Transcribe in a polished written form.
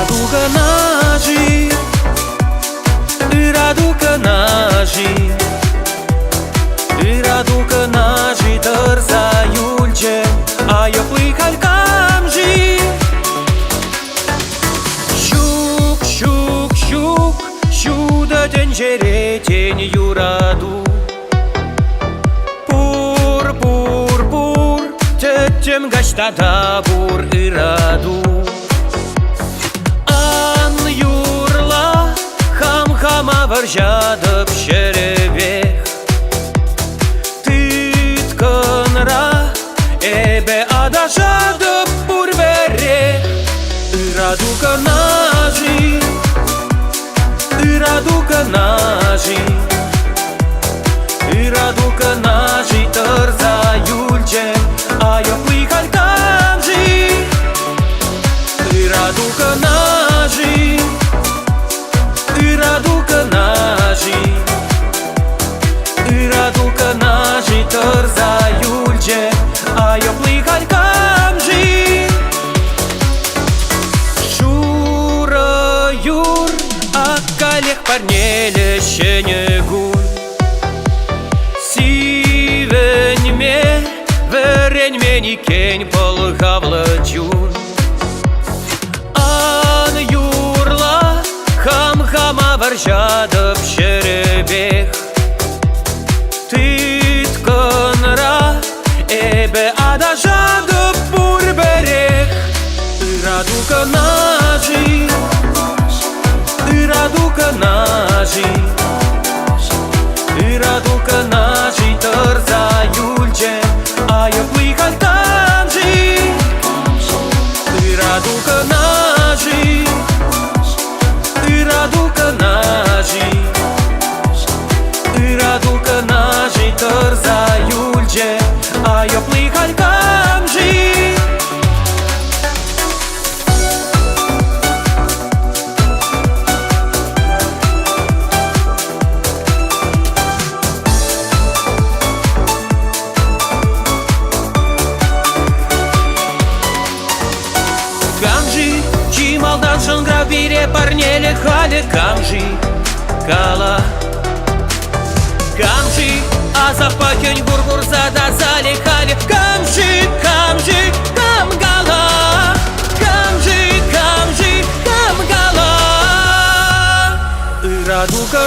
aducă naji, îi aducă naji, îi aducă naji, tărza iulce, aio pui calcamji. Șuc, șuc, șuc, șudă tengere, teni iuradu. Pur, pur, pur, tătem gashta dabur iradu. Хама варжада пшеревех Тытканра эбе адашада пурверех Ыраду канажи, ыраду канажи, ыраду канажи, тырза юльче айо пыхалькамжи Ыраду канажи, îi aducă naji, îi aducă naji, tărza iulce, aio plical camji. Шура юр, акалех парнеле щенегун. Сивень ме, верень мени кень полгавла джун. Хама варжада пшеребех Тытканра эбе адажада пурберех Ыраду канажи, ыраду канажи, ыраду канажи, тырза юльче, айо пыхалькамжи Ыраду канажи, îi aducă naji, îi aducă naji, tărza iulce, aio plical camji. Камжи, чималдан шангравире парнеле хале камжи, кала камжи, а запахень гургурза да зали хале камжи, камжи, камгала, камжи, камжи, камгала. Îi aducă